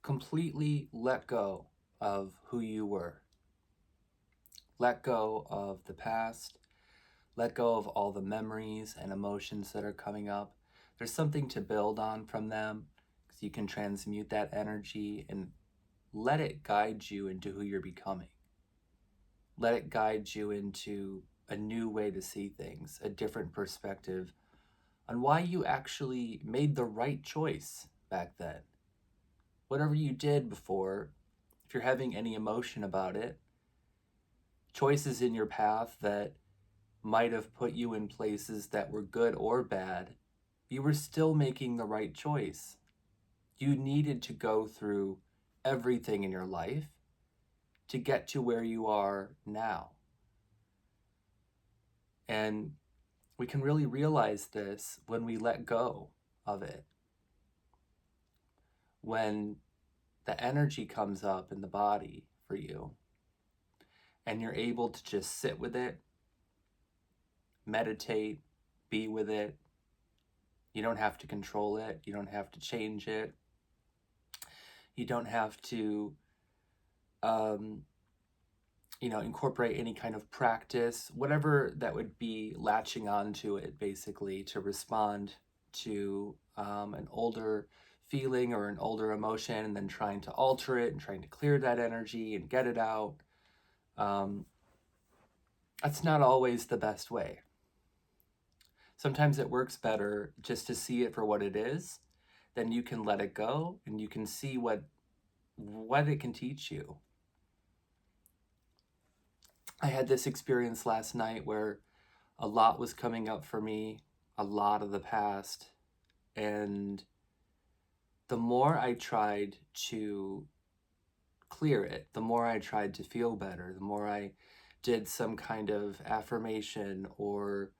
completely let go of who you were. Let go of the past. Let go of all the memories and emotions that are coming up. There's something to build on from them because you can transmute that energy and let it guide you into who you're becoming. Let it guide you into a new way to see things, a different perspective on why you actually made the right choice back then. Whatever you did before, if you're having any emotion about it, choices in your path that might have put you in places that were good or bad, you were still making the right choice. You needed to go through everything in your life to get to where you are now. And we can really realize this when we let go of it. When the energy comes up in the body for you and you're able to just sit with it, meditate, be with it. You don't have to control it. You don't have to change it. You don't have to, incorporate any kind of practice, whatever that would be latching onto it, basically, to respond to an older feeling or an older emotion and then trying to alter it and trying to clear that energy and get it out. That's not always the best way. Sometimes it works better just to see it for what it is. Then you can let it go and you can see what it can teach you. I had this experience last night where a lot was coming up for me, a lot of the past, and the more I tried to clear it, the more I tried to feel better, the more I did some kind of affirmation or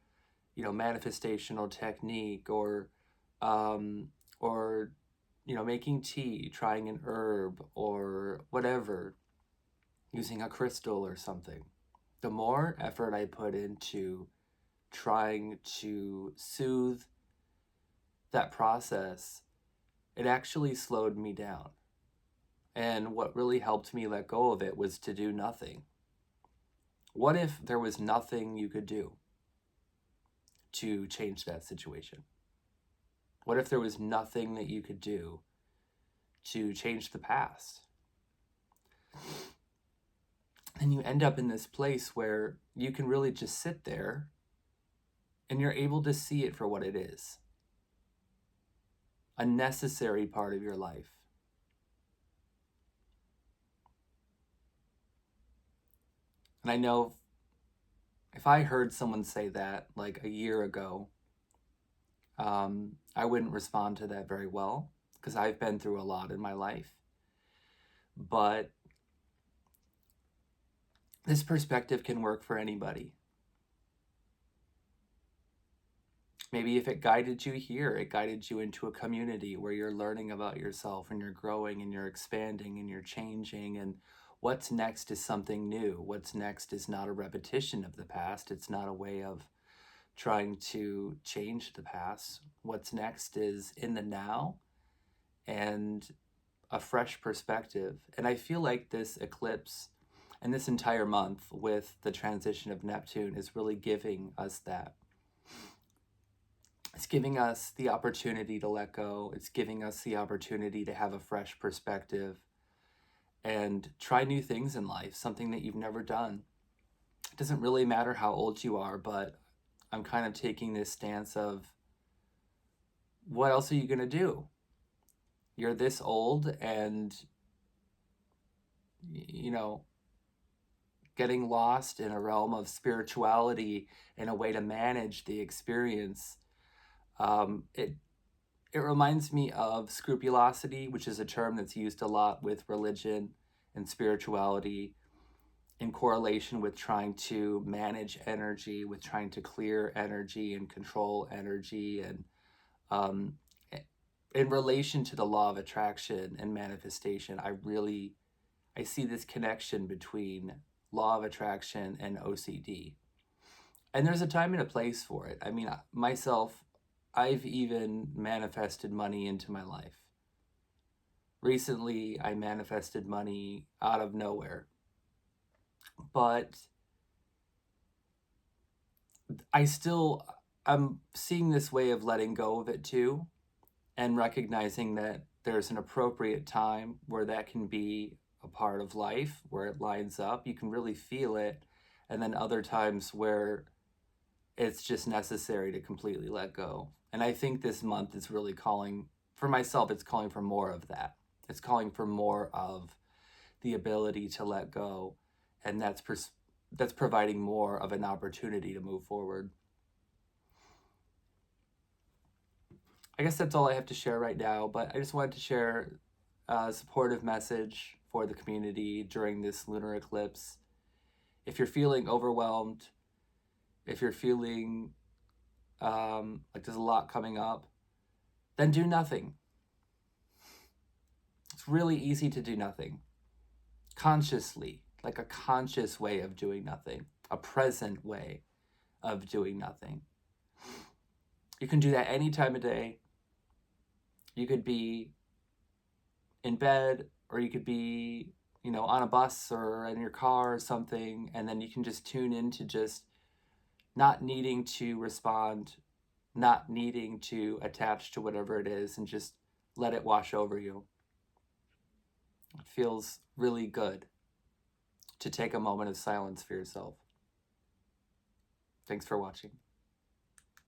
manifestational technique or making tea, trying an herb or whatever, using a crystal or something. The more effort I put into trying to soothe that process, it actually slowed me down. And what really helped me let go of it was to do nothing. What if there was nothing you could do to change that situation? What if there was nothing that you could do to change the past? And you end up in this place where you can really just sit there and you're able to see it for what it is. A necessary part of your life. And I know if I heard someone say that like a year ago, I wouldn't respond to that very well because I've been through a lot in my life. But this perspective can work for anybody. Maybe if it guided you here, it guided you into a community where you're learning about yourself and you're growing and you're expanding and you're changing, and what's next is something new. What's next is not a repetition of the past. It's not a way of trying to change the past. What's next is in the now and a fresh perspective. And I feel like this eclipse and this entire month with the transition of Neptune is really giving us that. It's giving us the opportunity to let go. It's giving us the opportunity to have a fresh perspective and try new things in life, something that you've never done. It doesn't really matter how old you are, but I'm kind of taking this stance of what else are you going to do? You're this old and, getting lost in a realm of spirituality and a way to manage the experience. It reminds me of scrupulosity, which is a term that's used a lot with religion and spirituality in correlation with trying to manage energy, with trying to clear energy and control energy, and in relation to the law of attraction and manifestation. I see this connection between law of attraction and OCD. And there's a time and a place for it. I mean, myself, I've even manifested money into my life. Recently, I manifested money out of nowhere, but I'm seeing this way of letting go of it too, and recognizing that there's an appropriate time where that can be a part of life, where it lines up. You can really feel it. And then other times where it's just necessary to completely let go. And I think this month is really calling, for myself, it's calling for more of that. It's calling for more of the ability to let go. And that's providing more of an opportunity to move forward. I guess that's all I have to share right now, but I just wanted to share a supportive message for the community during this lunar eclipse. If you're feeling overwhelmed, if you're feeling like there's a lot coming up, then do nothing. It's really easy to do nothing consciously, like a conscious way of doing nothing, a present way of doing nothing. You can do that any time of day. You could be in bed, or you could be, on a bus or in your car or something, and then you can just tune into just not needing to respond, not needing to attach to whatever it is, and just let it wash over you. It feels really good to take a moment of silence for yourself. Thanks for watching.